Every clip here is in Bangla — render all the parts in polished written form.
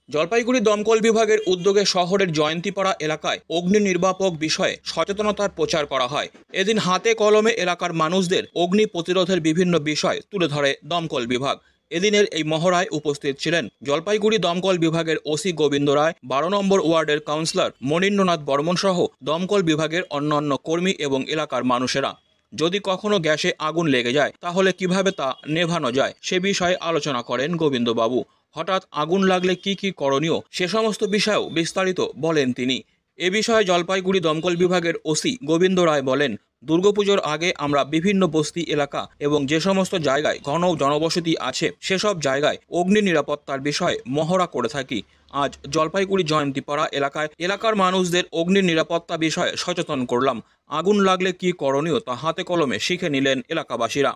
জলপাইগুড়ি দমকল বিভাগের উদ্যোগে শহরের জয়ন্তীপাড়া এলাকায় অগ্নি নির্বাপক বিষয়ে সচেতনতার প্রচার করা হয়। এদিন হাতে কলমে এলাকার মানুষদের অগ্নি প্রতিরোধের বিভিন্ন বিষয় তুলে ধরে দমকল বিভাগ। এদিনের এই মহড়ায় উপস্থিত ছিলেন জলপাইগুড়ি দমকল বিভাগের ওসি গোবিন্দ রায়, 12 নম্বর ওয়ার্ডের কাউন্সিলর মনীন্দ্রনাথ বর্মন সহ দমকল বিভাগের অন্যান্য কর্মী এবং এলাকার মানুষেরা। যদি কখনো গ্যাসে আগুন লেগে যায় তাহলে কিভাবে তা নেভানো যায় সে বিষয়ে আলোচনা করেন গোবিন্দবাবু। হঠাৎ আগুন লাগলে কি কি করণীয় সে সমস্ত বিষয়েও বিস্তারিত বলেন তিনি। এ বিষয়ে জলপাইগুড়ি দমকল বিভাগের ওসি গোবিন্দ রায় বলেন, দুর্গাপুজোর আগে আমরা বিভিন্ন বস্তি এলাকা এবং যে সমস্ত জায়গায় ঘন জনবসতি আছে সেসব জায়গায় অগ্নি নিরাপত্তার বিষয়ে মহড়া করে থাকি। আজ জলপাইগুড়ি জয়ন্তীপাড়া এলাকায় এলাকার মানুষদের অগ্নি নিরাপত্তা বিষয়ে সচেতন করলাম। আগুন লাগলে কি করণীয় তা হাতে কলমে শিখে নিলেন এলাকাবাসীরা।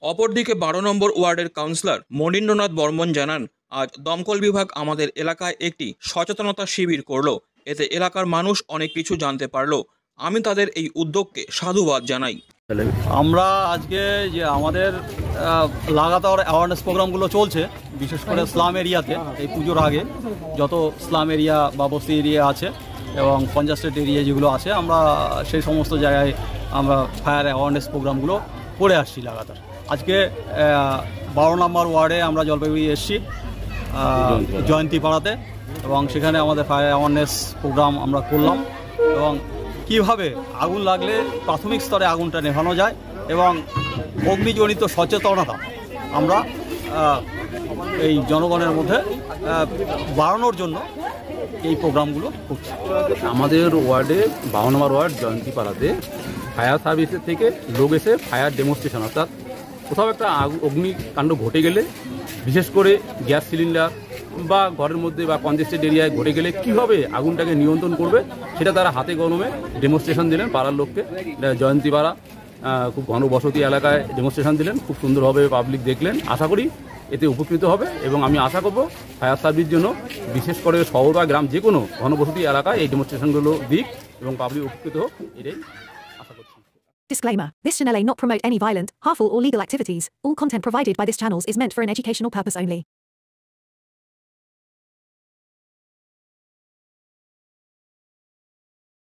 অপরদিকে 12 নম্বর ওয়ার্ডের কাউন্সিলর মনীন্দ্রনাথ বর্মন জানান, আজ দমকল বিভাগ আমাদের এলাকায় একটি সচেতনতা শিবির করলো। এতে এলাকার মানুষ অনেক কিছু জানতে পারলো। আমি তাদের এই উদ্যোগকে সাধুবাদ জানাই। আমরা আজকে যে আমাদের লাগাতার অ্যাওয়ারনেস প্রোগ্রামগুলো চলছে, বিশেষ করে স্লাম এরিয়াতে এই পুজোর আগে যত স্লাম এরিয়া বা বস্তি এরিয়া আছে এবং কনজাস্টেড এরিয়া যেগুলো আছে, আমরা সেই সমস্ত জায়গায় আমরা ফায়ার অ্যাওয়ারনেস প্রোগ্রামগুলো করে আসছি লাগাতার। আজকে 12 নম্বর ওয়ার্ডে আমরা জলপাইগুড়ি এসেছি জয়ন্তীপাড়াতে, এবং সেখানে আমাদের ফায়ার অ্যাওয়ারনেস প্রোগ্রাম আমরা করলাম এবং কীভাবে আগুন লাগলে প্রাথমিক স্তরে আগুনটা নেভানো যায় এবং অগ্নিজনিত সচেতনতা আমরা এই জনগণের মধ্যে বাড়ানোর জন্য এই প্রোগ্রামগুলো করছি। আমাদের ওয়ার্ডে 52 নম্বর ওয়ার্ড জয়ন্তীপাড়াতে ফায়ার সার্ভিসের থেকে লোক এসে ফায়ার ডেমনস্ট্রেশন, অর্থাৎ কোথাও একটা অগ্নিকাণ্ড ঘটে গেলে, বিশেষ করে গ্যাস সিলিন্ডার বা ঘরের মধ্যে বা কনজেস্টেড এরিয়ায় ঘটে গেলে কীভাবে আগুনটাকে নিয়ন্ত্রণ করবে সেটা তারা হাতে কলমে ডেমনস্ট্রেশন দিলেন পাড়ার লোককে। জয়ন্তীপাড়া খুব ঘনবসতি এলাকায় ডেমনস্ট্রেশন দিলেন, খুব সুন্দরভাবে পাবলিক দেখলেন। আশা করি এতে উপকৃত হবে এবং আমি আশা করব ফায়ার সার্ভিস জন্য বিশেষ করে শহর বা গ্রাম যে কোনো ঘনবসতি এলাকায় এই ডেমনস্ট্রেশনগুলো দিক এবং পাবলিক উপকৃত হোক, এটাই আশা করছি। Disclaimer. This channel may not promote any violent, harmful or legal activities. All content provided by this channel is meant for an educational purpose only.